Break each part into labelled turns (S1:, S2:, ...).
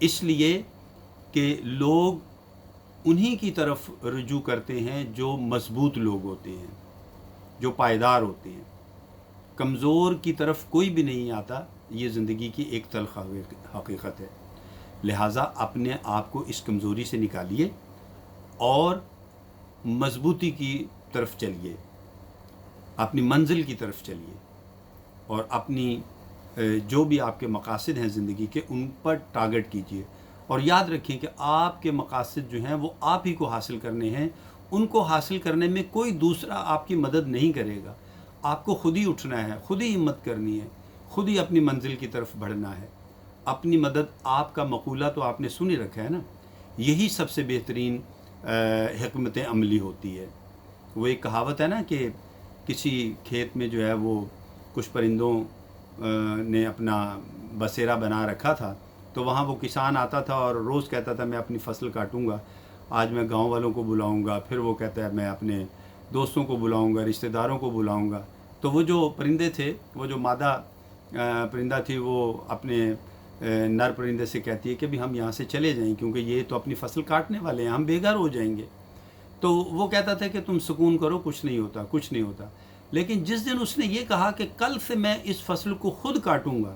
S1: اس لیے کہ لوگ انہی کی طرف رجوع کرتے ہیں جو مضبوط لوگ ہوتے ہیں، جو پائیدار ہوتے ہیں. کمزور کی طرف کوئی بھی نہیں آتا. یہ زندگی کی ایک تلخ حقیقت ہے. لہٰذا اپنے آپ کو اس کمزوری سے نکالیے اور مضبوطی کی طرف چلیے، اپنی منزل کی طرف چلیے، اور اپنی جو بھی آپ کے مقاصد ہیں زندگی کے ان پر ٹارگٹ کیجیے. اور یاد رکھیں کہ آپ کے مقاصد جو ہیں وہ آپ ہی کو حاصل کرنے ہیں. ان کو حاصل کرنے میں کوئی دوسرا آپ کی مدد نہیں کرے گا. آپ کو خود ہی اٹھنا ہے، خود ہی ہمت کرنی ہے، خود ہی اپنی منزل کی طرف بڑھنا ہے. اپنی مدد آپ کا مقولہ تو آپ نے سن ہی رکھا ہے نا. یہی سب سے بہترین حکمت عملی ہوتی ہے. وہ ایک کہاوت ہے نا کہ کسی کھیت میں جو ہے وہ کچھ پرندوں نے اپنا بسیرا بنا رکھا تھا، تو وہاں وہ کسان آتا تھا اور روز کہتا تھا میں اپنی فصل کاٹوں گا، آج میں گاؤں والوں کو بلاؤں گا، پھر وہ کہتا ہے میں اپنے دوستوں کو بلاؤں گا، رشتہ داروں کو بلاؤں گا. تو وہ جو پرندے تھے، وہ جو مادہ پرندہ تھی، وہ اپنے نر پرندے سے کہتی ہے کہ بھی ہم یہاں سے چلے جائیں کیونکہ یہ تو اپنی فصل کاٹنے والے ہیں، ہم بے گھر ہو جائیں گے. تو وہ کہتا تھا کہ تم سکون کرو، کچھ نہیں ہوتا، کچھ نہیں ہوتا. لیکن جس دن اس نے یہ کہا کہ کل سے میں اس فصل کو خود کاٹوں گا،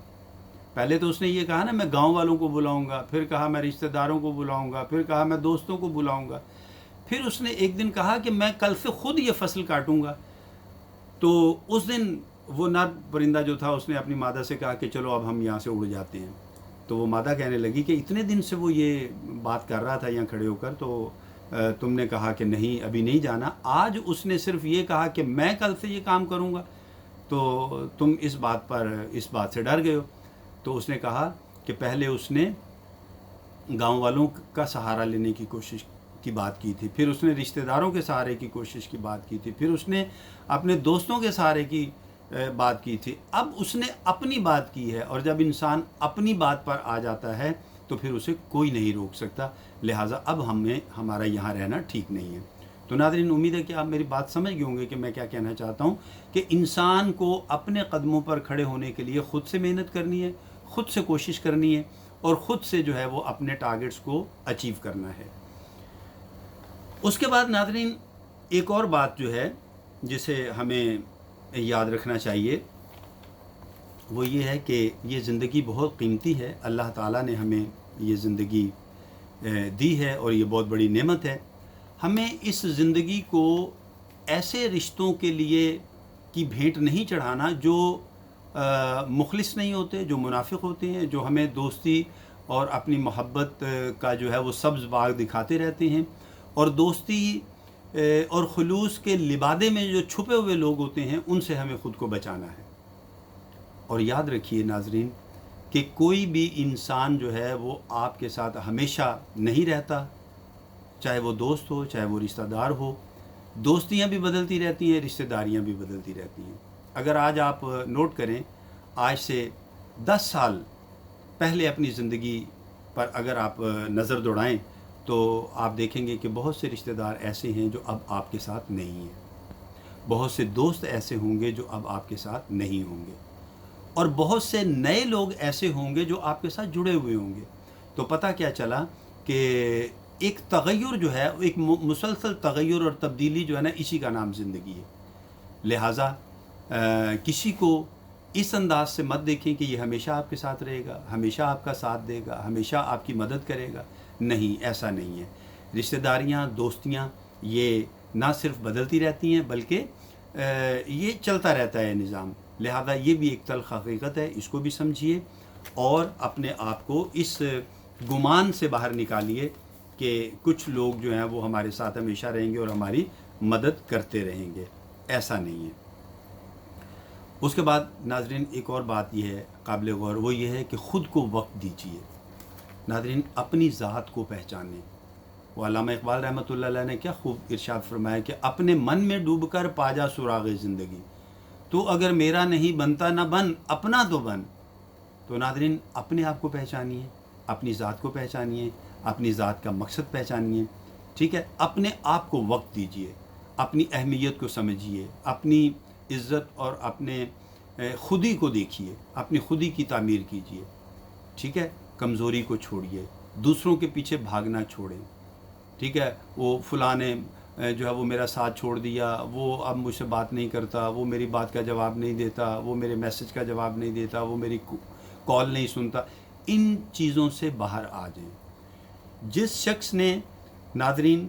S1: پہلے تو اس نے یہ کہا نا میں گاؤں والوں کو بلاؤں گا، پھر کہا میں رشتہ داروں کو بلاؤں گا، پھر کہا میں دوستوں کو بلاؤں گا، پھر اس نے ایک دن کہا کہ میں کل سے خود یہ فصل کاٹوں گا. تو اس دن وہ نر پرندہ جو تھا اس نے اپنی مادہ سے کہا کہ چلو اب ہم یہاں سے اڑ جاتے ہیں. تو وہ مادہ کہنے لگی کہ اتنے دن سے وہ یہ بات کر رہا تھا یہاں کھڑے ہو کر، تو تم نے کہا کہ نہیں ابھی نہیں جانا. آج اس نے صرف یہ کہا کہ میں کل سے یہ کام کروں گا، تو تم اس بات سے ڈر گئے ہو. تو اس نے کہا کہ پہلے اس نے گاؤں والوں کا سہارا لینے کی کوشش کی بات کی تھی، پھر اس نے رشتہ داروں کے سہارے کی کوشش کی بات کی تھی، پھر اس نے اپنے دوستوں کے سہارے کی بات کی تھی. اب اس نے اپنی بات کی ہے، اور جب انسان اپنی بات پر آ جاتا ہے تو پھر اسے کوئی نہیں روک سکتا. لہٰذا اب ہمارا یہاں رہنا ٹھیک نہیں ہے. تو ناظرین، امید ہے کہ آپ میری بات سمجھ گئے ہوں گے کہ میں کیا کہنا چاہتا ہوں، کہ انسان کو اپنے قدموں پر کھڑے ہونے کے لیے خود سے محنت کرنی ہے، خود سے کوشش کرنی ہے، اور خود سے جو ہے وہ اپنے ٹارگٹس کو اچیو کرنا ہے. اس کے بعد ناظرین ایک اور بات جو ہے جسے ہمیں یاد رکھنا چاہیے، وہ یہ ہے کہ یہ زندگی بہت قیمتی ہے. اللہ تعالیٰ نے ہمیں یہ زندگی دی ہے اور یہ بہت بڑی نعمت ہے. ہمیں اس زندگی کو ایسے رشتوں کے لیے کی بھیٹ نہیں چڑھانا جو مخلص نہیں ہوتے، جو منافق ہوتے ہیں، جو ہمیں دوستی اور اپنی محبت کا جو ہے وہ سبز باغ دکھاتے رہتے ہیں. اور دوستی اور خلوص کے لبادے میں جو چھپے ہوئے لوگ ہوتے ہیں ان سے ہمیں خود کو بچانا ہے. اور یاد رکھیے ناظرین کہ کوئی بھی انسان جو ہے وہ آپ کے ساتھ ہمیشہ نہیں رہتا، چاہے وہ دوست ہو، چاہے وہ رشتہ دار ہو. دوستیاں بھی بدلتی رہتی ہیں، رشتہ داریاں بھی بدلتی رہتی ہیں. اگر آج آپ نوٹ کریں، آج سے 10 سال پہلے اپنی زندگی پر اگر آپ نظر دوڑائیں تو آپ دیکھیں گے کہ بہت سے رشتہ دار ایسے ہیں جو اب آپ کے ساتھ نہیں ہیں، بہت سے دوست ایسے ہوں گے جو اب آپ کے ساتھ نہیں ہوں گے، اور بہت سے نئے لوگ ایسے ہوں گے جو آپ کے ساتھ جڑے ہوئے ہوں گے. تو پتہ کیا چلا کہ ایک تغیر جو ہے، ایک مسلسل تغیر اور تبدیلی جو ہے نا، اسی کا نام زندگی ہے. لہٰذا کسی کو اس انداز سے مت دیکھیں کہ یہ ہمیشہ آپ کے ساتھ رہے گا، ہمیشہ آپ کا ساتھ دے گا، ہمیشہ آپ کی مدد کرے گا. نہیں، ایسا نہیں ہے. رشتہ داریاں، دوستیاں یہ نہ صرف بدلتی رہتی ہیں بلکہ یہ چلتا رہتا ہے نظام. لہذا یہ بھی ایک تلخ حقیقت ہے، اس کو بھی سمجھیے اور اپنے آپ کو اس گمان سے باہر نکالیے کہ کچھ لوگ جو ہیں وہ ہمارے ساتھ ہمیشہ رہیں گے اور ہماری مدد کرتے رہیں گے. ایسا نہیں ہے. اس کے بعد ناظرین ایک اور بات یہ ہے قابل غور، وہ یہ ہے کہ خود کو وقت دیجیے. ناظرین اپنی ذات کو پہچانیں. وہ علامہ اقبال رحمۃ اللہ علیہ نے کیا خوب ارشاد فرمایا کہ اپنے من میں ڈوب کر پا جا سراغ زندگی، تو اگر میرا نہیں بنتا نہ بن، اپنا تو بن. تو ناظرین اپنے آپ کو پہچانیے، اپنی ذات کو پہچانیے، اپنی ذات کا مقصد پہچانیے. ٹھیک ہے، اپنے آپ کو وقت دیجیے، اپنی اہمیت کو سمجھیے، اپنی عزت اور اپنے خودی کو دیکھیے، اپنی خودی کی تعمیر کیجیے. ٹھیک ہے، کمزوری کو چھوڑیے، دوسروں کے پیچھے بھاگنا چھوڑیں، ٹھیک ہے؟ وہ فلاں نے جو ہے وہ میرا ساتھ چھوڑ دیا، وہ اب مجھ سے بات نہیں کرتا، وہ میری بات کا جواب نہیں دیتا، وہ میرے میسج کا جواب نہیں دیتا، وہ میری کال نہیں سنتا، ان چیزوں سے باہر آ جائیں۔ جس شخص نے ناظرین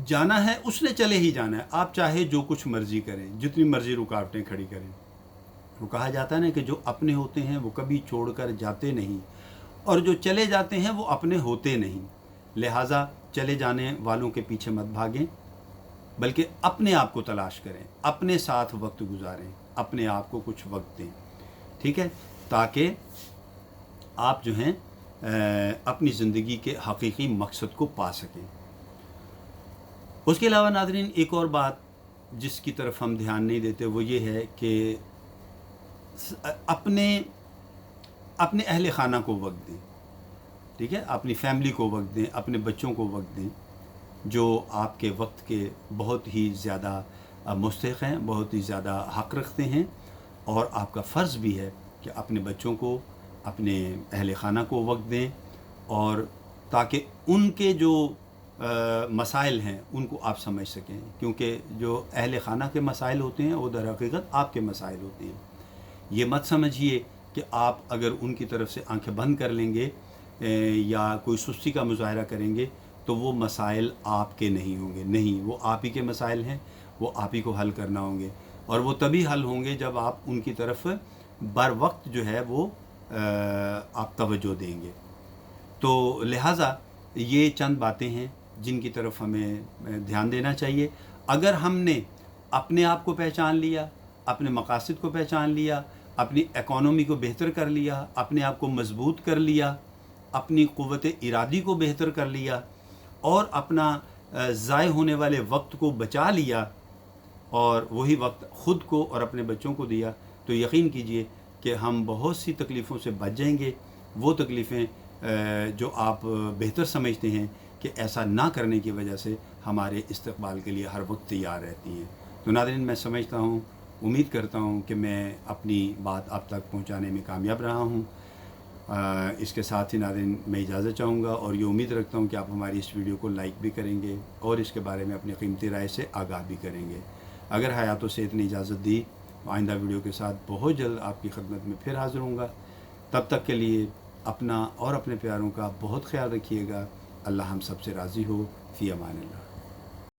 S1: جانا ہے اس نے چلے ہی جانا ہے، آپ چاہے جو کچھ مرضی کریں، جتنی مرضی رکاوٹیں کھڑی کریں۔ وہ کہا جاتا ہے نا کہ جو اپنے ہوتے ہیں وہ کبھی چھوڑ کر جاتے نہیں، اور جو چلے جاتے ہیں وہ اپنے ہوتے نہیں۔ لہٰذا چلے جانے والوں کے پیچھے مت بھاگیں، بلکہ اپنے آپ کو تلاش کریں، اپنے ساتھ وقت گزاریں، اپنے آپ کو کچھ وقت دیں، ٹھیک ہے؟ تاکہ آپ جو ہیں اپنی زندگی کے حقیقی مقصد کو پا سکیں۔ اس کے علاوہ ناظرین ایک اور بات جس کی طرف ہم دھیان نہیں دیتے وہ یہ ہے کہ اپنے اہل خانہ کو وقت دیں، ٹھیک ہے؟ اپنی فیملی کو وقت دیں، اپنے بچوں کو وقت دیں، جو آپ کے وقت کے بہت ہی زیادہ مستحق ہیں، بہت ہی زیادہ حق رکھتے ہیں، اور آپ کا فرض بھی ہے کہ اپنے بچوں کو، اپنے اہل خانہ کو وقت دیں، اور تاکہ ان کے جو مسائل ہیں ان کو آپ سمجھ سکیں، کیونکہ جو اہل خانہ کے مسائل ہوتے ہیں وہ در حقیقت آپ کے مسائل ہوتے ہیں۔ یہ مت سمجھیے کہ آپ اگر ان کی طرف سے آنکھیں بند کر لیں گے یا کوئی سستی کا مظاہرہ کریں گے تو وہ مسائل آپ کے نہیں ہوں گے، نہیں، وہ آپ ہی کے مسائل ہیں، وہ آپ ہی کو حل کرنا ہوں گے، اور وہ تبھی حل ہوں گے جب آپ ان کی طرف بر وقت جو ہے وہ آپ توجہ دیں گے۔ تو لہٰذا یہ چند باتیں ہیں جن کی طرف ہمیں دھیان دینا چاہیے۔ اگر ہم نے اپنے آپ کو پہچان لیا، اپنے مقاصد کو پہچان لیا، اپنی اکانومی کو بہتر کر لیا، اپنے آپ کو مضبوط کر لیا، اپنی قوت ارادی کو بہتر کر لیا، اور اپنا ضائع ہونے والے وقت کو بچا لیا، اور وہی وقت خود کو اور اپنے بچوں کو دیا، تو یقین کیجئے کہ ہم بہت سی تکلیفوں سے بچ جائیں گے۔ وہ تکلیفیں جو آپ بہتر سمجھتے ہیں کہ ایسا نہ کرنے کی وجہ سے ہمارے استقبال کے لیے ہر وقت تیار رہتی ہیں۔ تو ناظرین میں سمجھتا ہوں، امید کرتا ہوں کہ میں اپنی بات آپ تک پہنچانے میں کامیاب رہا ہوں۔ اس کے ساتھ ہی ناظرین میں اجازت چاہوں گا، اور یہ امید رکھتا ہوں کہ آپ ہماری اس ویڈیو کو لائک بھی کریں گے اور اس کے بارے میں اپنی قیمتی رائے سے آگاہ بھی کریں گے۔ اگر حیات و صحت نے اجازت دی تو آئندہ ویڈیو کے ساتھ بہت جلد آپ کی خدمت میں پھر حاضر ہوں گا۔ تب تک کے لیے اپنا اور اپنے پیاروں کا بہت خیال رکھیے گا۔ اللہ ہم سب سے راضی ہو۔ فی امان اللہ۔